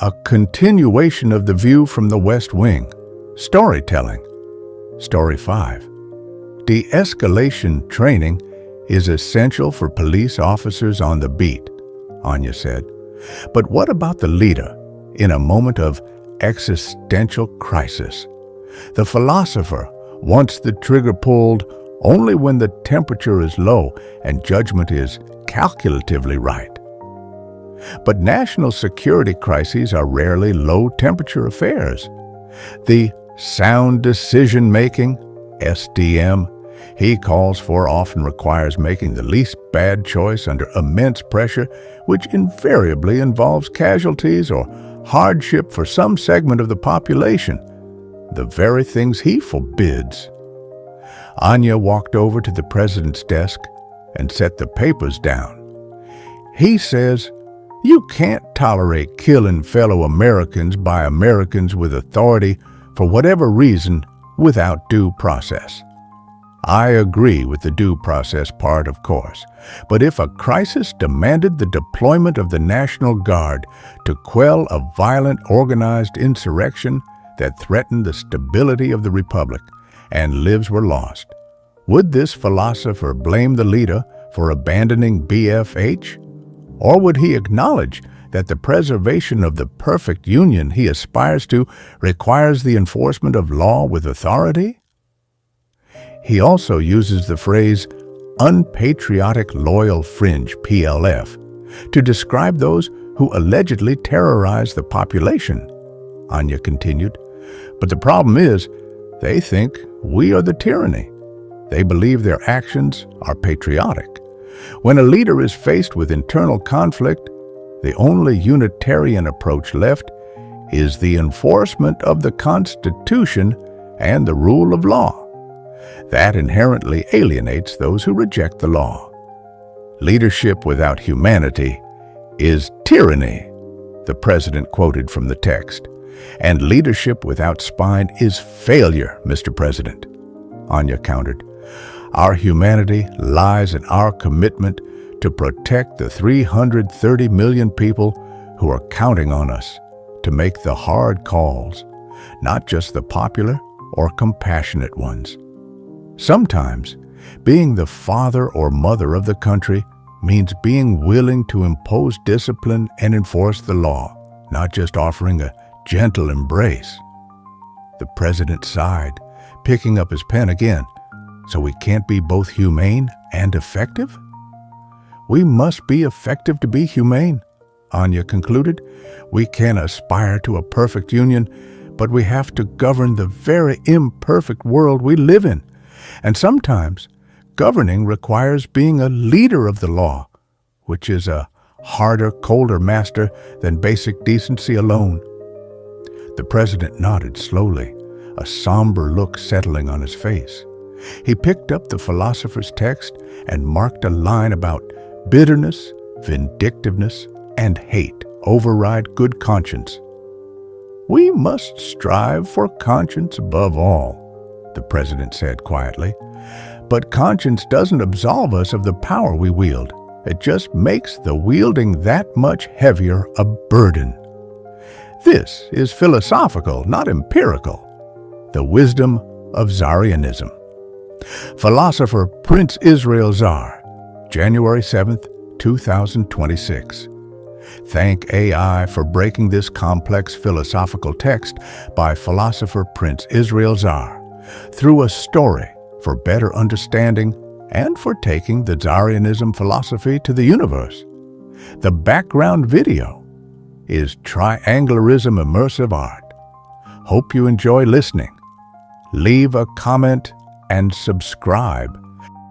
A continuation of the view from the West Wing. Storytelling. Story 5. De-escalation training is essential for police officers on the beat, Anya said. But what about the leader in a moment of existential crisis? The philosopher wants the trigger pulled only when the temperature is low and judgment is calculatively right. But national security crises are rarely low-temperature affairs. The sound decision-making, SDM, he calls for often requires making the least bad choice under immense pressure, which invariably involves casualties or hardship for some segment of the population, the very things he forbids. Anya walked over to the president's desk and set the papers down. He says, "You can't tolerate killing fellow Americans by Americans with authority for whatever reason without due process." I agree with the due process part, of course, but if a crisis demanded the deployment of the National Guard to quell a violent organized insurrection that threatened the stability of the Republic and lives were lost, would this philosopher blame the leader for abandoning BFH? Or would he acknowledge that the preservation of the perfect union he aspires to requires the enforcement of law with authority? He also uses the phrase unpatriotic loyal fringe, PLF, to describe those who allegedly terrorize the population, Anya continued. But the problem is, they think we are the tyranny. They believe their actions are patriotic. When a leader is faced with internal conflict, the only unitarian approach left is the enforcement of the Constitution and the rule of law. That inherently alienates those who reject the law. Leadership without humanity is tyranny, the president quoted from the text. And leadership without spine is failure, Mr. President, Anya countered. Our humanity lies in our commitment to protect the 330 million people who are counting on us to make the hard calls, not just the popular or compassionate ones. Sometimes, being the father or mother of the country means being willing to impose discipline and enforce the law, not just offering a gentle embrace. The president sighed, picking up his pen again. So we can't be both humane and effective? We must be effective to be humane, Anya concluded. We can aspire to a perfect union, but we have to govern the very imperfect world we live in. And sometimes, governing requires being a leader of the law, which is a harder, colder master than basic decency alone. The president nodded slowly, a somber look settling on his face. He picked up the philosopher's text and marked a line about bitterness, vindictiveness, and hate override good conscience. We must strive for conscience above all, the president said quietly. But conscience doesn't absolve us of the power we wield. It just makes the wielding that much heavier a burden. This is philosophical, not empirical. The wisdom of Zaarrianism. Philosopher Prince Israel Zaar, January 7th, 2026. Thank AI for breaking this complex philosophical text by philosopher Prince Israel Zaar through a story for better understanding and for taking the Zaarrianism philosophy to the universe. The background video is Trianglerism immersive art. Hope you enjoy listening. Leave a comment and subscribe